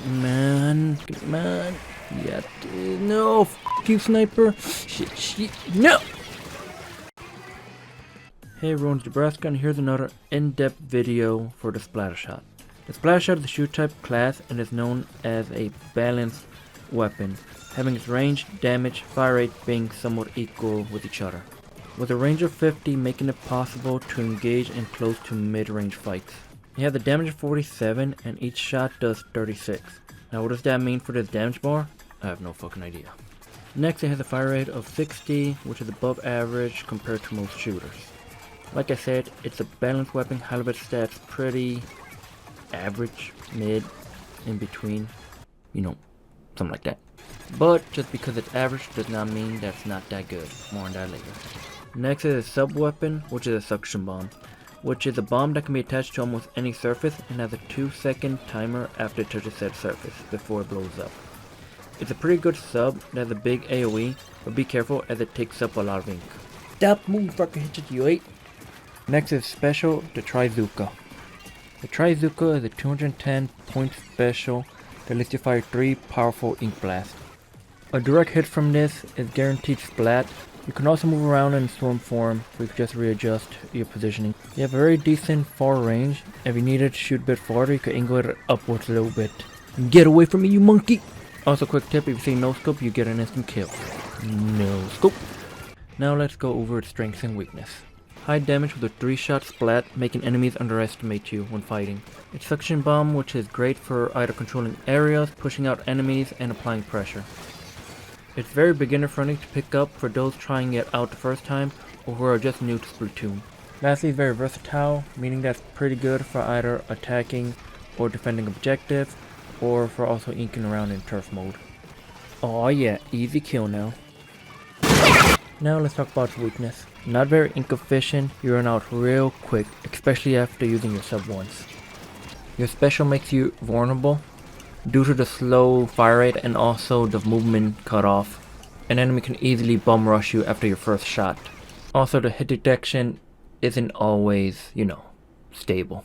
Man, come on. Yeah, no, f you, sniper. Shit, no! Hey everyone, it's Nebraska, and here's another in-depth video for the Splattershot. The Splattershot is the shoot type class and is known as a balanced weapon, having its range, damage, fire rate being somewhat equal with each other, with a range of 50 making it possible to engage in close to mid-range fights. You have the damage of 47 and each shot does 36. Now what does that mean for this damage bar? I have no fucking idea. Next it has a fire rate of 60, which is above average compared to most shooters. Like I said, it's a balanced weapon, however its stats pretty average, mid, in between, you know, something like that. But just because it's average does not mean that's not that good. More on that later. Next is a sub weapon, which is a suction bomb, which is a bomb that can be attached to almost any surface and has a 2-second timer after it touches said surface before it blows up. It's a pretty good sub that has a big AoE, but be careful as it takes up a lot of ink. Stop moving fucker, hit you 8. Next is special, the Trizooka. The Trizooka is a 210 point special that lets you fire 3 powerful ink blasts. A direct hit from this is guaranteed splat. You can also move around in swim form, so you can just readjust your positioning. You have a very decent far range. If you needed to shoot a bit farther, you can angle it upwards a little bit. Get away from me, you monkey! Also, quick tip, if you see no scope, you get an instant kill. No scope. Now let's go over its strengths and weakness. High damage with a 3-shot splat, making enemies underestimate you when fighting. Its suction bomb, which is great for either controlling areas, pushing out enemies, and applying pressure. It's very beginner friendly to pick up for those trying it out the first time or who are just new to Splatoon. Lastly, it's very versatile, meaning that's pretty good for either attacking or defending objectives, or for also inking around in turf mode. Oh yeah, easy kill now. Now let's talk about its weakness. Not very ink efficient, you run out real quick, especially after using your sub once. Your special makes you vulnerable due to the slow fire rate and also the movement cut off. An enemy can easily bum rush you after your first shot. Also the hit detection isn't always, you know, stable.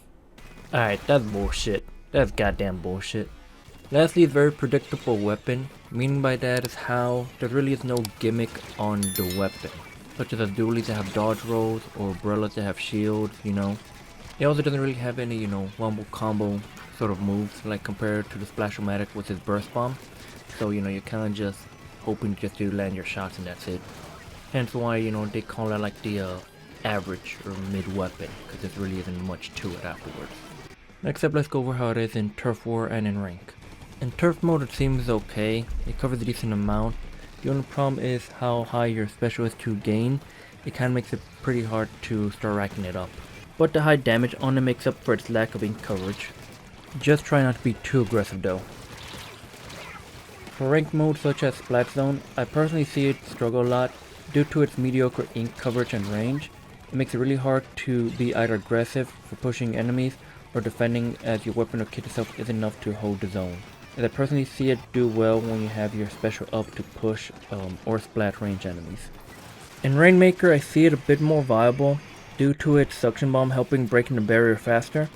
Alright, that's bullshit. That's goddamn bullshit. Lastly, it's a very predictable weapon. Meaning by that is how there really is no gimmick on the weapon, such as dualies that have dodge rolls or umbrellas that have shields, you know. It also doesn't really have any, you know, wombo combo sort of moves like compared to the Splash-o-Matic with his burst bomb. So, you know, you're kind of just hoping just to land your shots and that's it. Hence why, you know, they call it like the average or mid weapon, because there really isn't much to it afterwards. Next up, let's go over how it is in Turf War and in Rank. In Turf mode it seems okay, it covers a decent amount. The only problem is how high your special is to gain. It kinda makes it pretty hard to start racking it up. But the high damage only makes up for its lack of ink coverage. Just try not to be too aggressive though. For ranked modes such as Splatzone, I personally see it struggle a lot due to its mediocre ink coverage and range. It makes it really hard to be either aggressive for pushing enemies or defending as your weapon or kit itself is enough to hold the zone. As I personally see it do well when you have your special up to push or splat range enemies. In Rainmaker I see it a bit more viable due to its suction bomb helping breaking the barrier faster,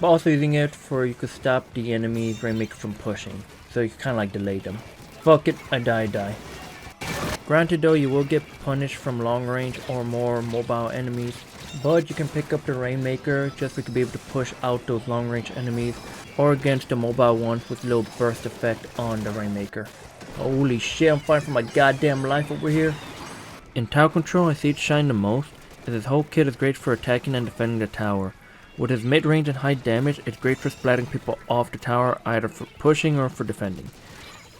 but also using it for you could stop the enemy's Rainmaker from pushing, so you can kinda like delay them. Fuck it, I die. Granted though, you will get punished from long range or more mobile enemies, but you can pick up the Rainmaker just to be able to push out those long range enemies or against the mobile ones with a little burst effect on the Rainmaker. Holy shit, I'm fighting for my goddamn life over here. In tower control I see it shine the most, as his whole kit is great for attacking and defending the tower. With his mid range and high damage, it's great for splatting people off the tower either for pushing or for defending.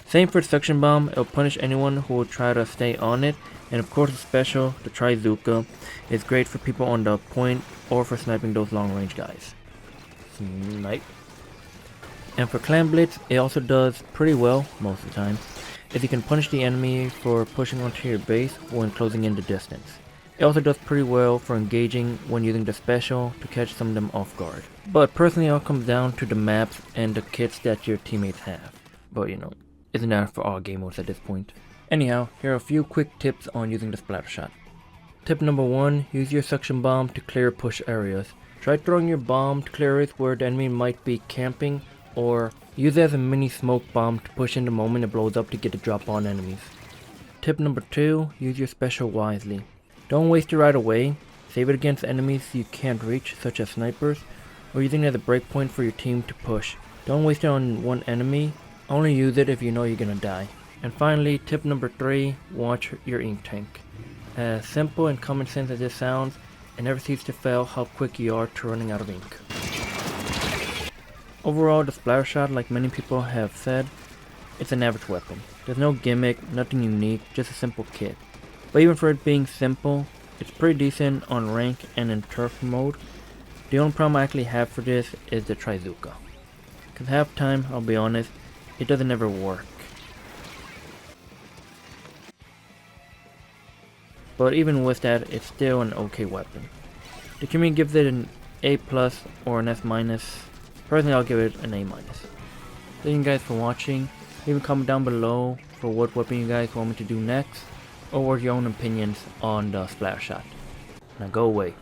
Same for its suction bomb, it'll punish anyone who will try to stay on it, and of course the special, the Trizooka, is great for people on the point or for sniping those long range guys. Snipe. And for Clam Blitz, it also does pretty well most of the time, if you can punish the enemy for pushing onto your base when closing in the distance. It also does pretty well for engaging when using the special to catch some of them off guard. But personally it all comes down to the maps and the kits that your teammates have. But you know, isn't that for all game modes at this point? Anyhow, here are a few quick tips on using the Splattershot. Tip number 1, use your suction bomb to clear push areas. Try throwing your bomb to clear areas where the enemy might be camping or use it as a mini smoke bomb to push in the moment it blows up to get a drop on enemies. Tip number 2, use your special wisely. Don't waste it right away, save it against enemies you can't reach such as snipers, or using it as a breakpoint for your team to push. Don't waste it on one enemy, only use it if you know you're gonna die. And finally, tip number 3, watch your ink tank. As simple and common sense as this sounds, it never ceases to fail how quick you are to running out of ink. Overall, the Splattershot, like many people have said, it's an average weapon. There's no gimmick, nothing unique, just a simple kit. But even for it being simple, it's pretty decent on rank and in turf mode. The only problem I actually have for this is the Trizooka. Cause half time, I'll be honest, it doesn't ever work. But even with that, it's still an okay weapon. The community gives it an A+ or an S-. Personally, I'll give it an A-. Thank you guys for watching. Leave a comment down below for what weapon you guys want me to do next, or what your own opinions on the Splattershot. Now go away.